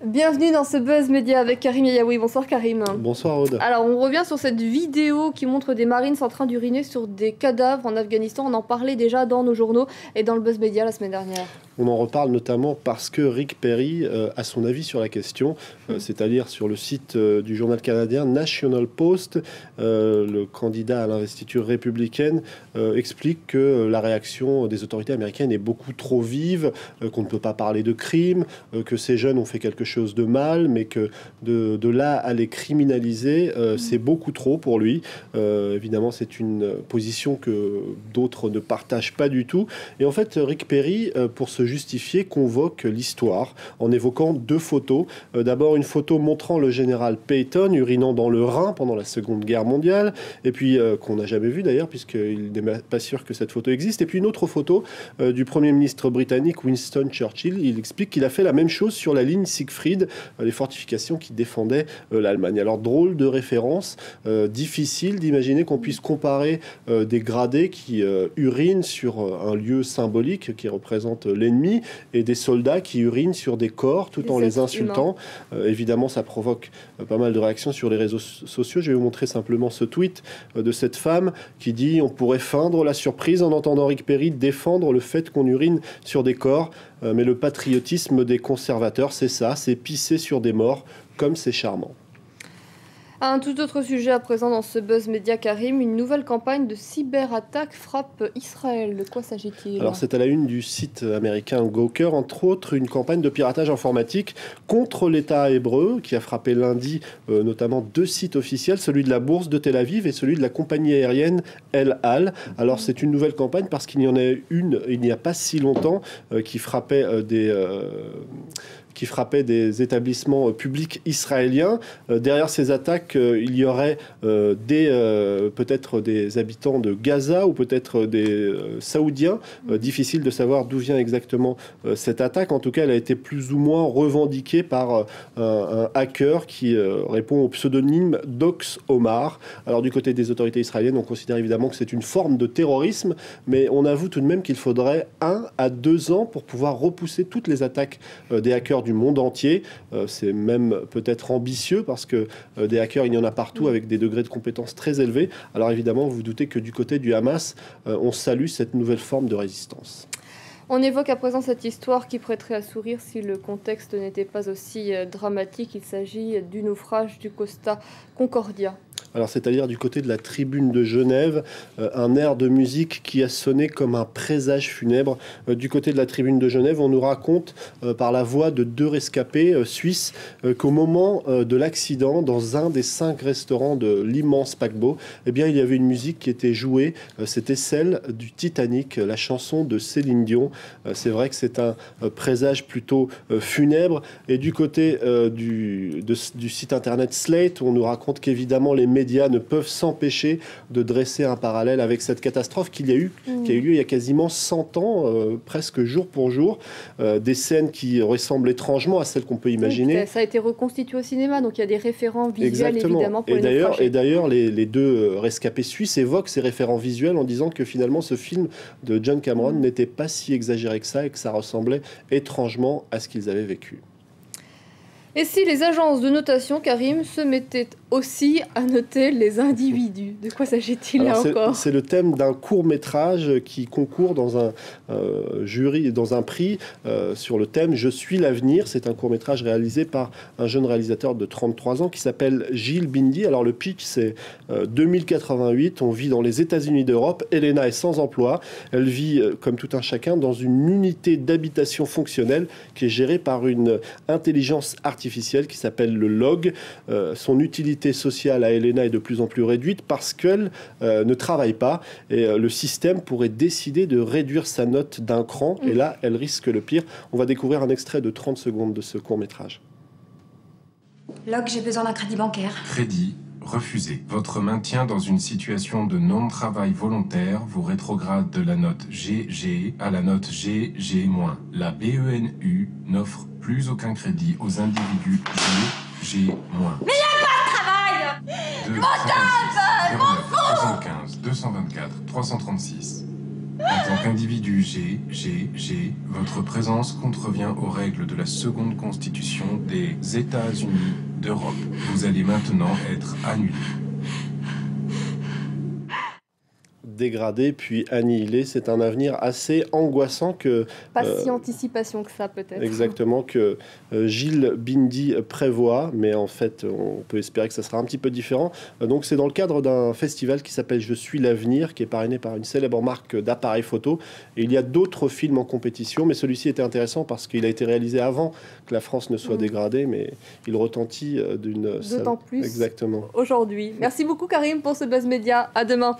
Bienvenue dans ce Buzz Média avec Karim Yayaoui. Bonsoir Karim. Bonsoir Aude. Alors on revient sur cette vidéo qui montre des Marines en train d'uriner sur des cadavres en Afghanistan. On en parlait déjà dans nos journaux et dans le Buzz Média la semaine dernière. On en reparle notamment parce que Rick Perry a son avis sur la question, c'est-à-dire sur le site du journal canadien National Post. Le candidat à l'investiture républicaine explique que la réaction des autorités américaines est beaucoup trop vive, qu'on ne peut pas parler de crime, que ces jeunes ont fait quelque chose de mal, mais que de là à les criminaliser, c'est beaucoup trop pour lui. Évidemment, c'est une position que d'autres ne partagent pas du tout. Et en fait, Rick Perry, pour se justifier, convoque l'histoire en évoquant deux photos. D'abord, une photo montrant le général Patton urinant dans le Rhin pendant la Seconde Guerre mondiale, et puis qu'on n'a jamais vu d'ailleurs, puisqu'il n'est pas sûr que cette photo existe. Et puis une autre photo du Premier ministre britannique Winston Churchill. Il explique qu'il a fait la même chose sur la ligne Siegfried, les fortifications qui défendaient l'Allemagne. Alors, drôle de référence, difficile d'imaginer qu'on puisse comparer des gradés qui urinent sur un lieu symbolique qui représente l'ennemi et des soldats qui urinent sur des corps tout en les insultant. Évidemment, ça provoque pas mal de réactions sur les réseaux sociaux. Je vais vous montrer simplement ce tweet de cette femme qui dit « On pourrait feindre la surprise en entendant Rick Perry défendre le fait qu'on urine sur des corps, mais le patriotisme des conservateurs, c'est ça, c'est pisser sur des morts, comme c'est charmant. » Un tout autre sujet à présent dans ce Buzz Média Karim, une nouvelle campagne de cyberattaque frappe Israël. De quoi s'agit-il ? Alors c'est à la une du site américain Gawker, entre autres une campagne de piratage informatique contre l'État hébreu qui a frappé lundi notamment deux sites officiels, celui de la bourse de Tel Aviv et celui de la compagnie aérienne El Al. Alors c'est une nouvelle campagne parce qu'il y en a une il n'y a pas si longtemps qui frappait des établissements publics israéliens. Derrière ces attaques, il y aurait peut-être des habitants de Gaza ou peut-être des Saoudiens. Difficile de savoir d'où vient exactement cette attaque. En tout cas, elle a été plus ou moins revendiquée par un hacker qui répond au pseudonyme Dox Omar. Alors du côté des autorités israéliennes, on considère évidemment que c'est une forme de terrorisme, mais on avoue tout de même qu'il faudrait 1 à 2 ans pour pouvoir repousser toutes les attaques des hackers du monde entier. C'est même peut-être ambitieux parce que des hackers, il y en a partout avec des degrés de compétences très élevés. Alors évidemment, vous vous doutez que du côté du Hamas, on salue cette nouvelle forme de résistance. On évoque à présent cette histoire qui prêterait à sourire si le contexte n'était pas aussi dramatique. Il s'agit du naufrage du Costa Concordia. Alors, c'est-à-dire du côté de la tribune de Genève, un air de musique qui a sonné comme un présage funèbre. Du côté de la tribune de Genève, on nous raconte par la voix de 2 rescapés suisses qu'au moment de l'accident, dans un des 5 restaurants de l'immense paquebot, eh bien, il y avait une musique qui était jouée. C'était celle du Titanic, la chanson de Céline Dion. C'est vrai que c'est un présage plutôt funèbre. Et du côté du site internet Slate, on nous raconte qu'évidemment, les médias ne peuvent s'empêcher de dresser un parallèle avec cette catastrophe qui a eu lieu il y a quasiment 100 ans, presque jour pour jour. Des scènes qui ressemblent étrangement à celles qu'on peut imaginer. Oui, ça a été reconstitué au cinéma, donc il y a des référents visuels. Exactement. Évidemment pour et d'ailleurs, les 2 rescapés suisses évoquent ces référents visuels en disant que finalement ce film de John Cameron n'était pas si exagéré que ça et que ça ressemblait étrangement à ce qu'ils avaient vécu. Et si les agences de notation, Karim, se mettaient aussi à noter les individus ? De quoi s'agit-il là encore ? C'est le thème d'un court-métrage qui concourt dans un jury, dans un prix sur le thème « Je suis l'avenir ». C'est un court-métrage réalisé par un jeune réalisateur de 33 ans qui s'appelle Gilles Bindi. Alors le pitch, c'est 2088, on vit dans les États-Unis d'Europe. Elena est sans emploi. Elle vit, comme tout un chacun, dans une unité d'habitation fonctionnelle qui est gérée par une intelligence artificielle qui s'appelle le log. Son utilité sociale à Elena est de plus en plus réduite parce qu'elle ne travaille pas et le système pourrait décider de réduire sa note d'un cran et là elle risque le pire. On va découvrir un extrait de 30 secondes de ce court-métrage. Log, j'ai besoin d'un crédit bancaire. Crédit refusé. Votre maintien dans une situation de non-travail volontaire vous rétrograde de la note GG à la note GG-. La BENU n'offre plus aucun crédit aux individus GG-. Mais il n'y a pas de travail. 236, 09, 75, 224, 336. En tant qu'individu G, votre présence contrevient aux règles de la seconde constitution des États-Unis d'Europe. Vous allez maintenant être annulé. Dégradé puis annihilé, c'est un avenir assez angoissant que... Pas si anticipation que ça, peut-être. Exactement, que Gilles Bindi prévoit, mais en fait, on peut espérer que ça sera un petit peu différent. Donc, c'est dans le cadre d'un festival qui s'appelle Je suis l'avenir, qui est parrainé par une célèbre marque d'appareils photo. Et il y a d'autres films en compétition, mais celui-ci était intéressant parce qu'il a été réalisé avant que la France ne soit dégradée, mais il retentit d'une... D'autant plus Exactement. aujourd'hui. Merci beaucoup, Karim, pour ce Buzz Média. À demain.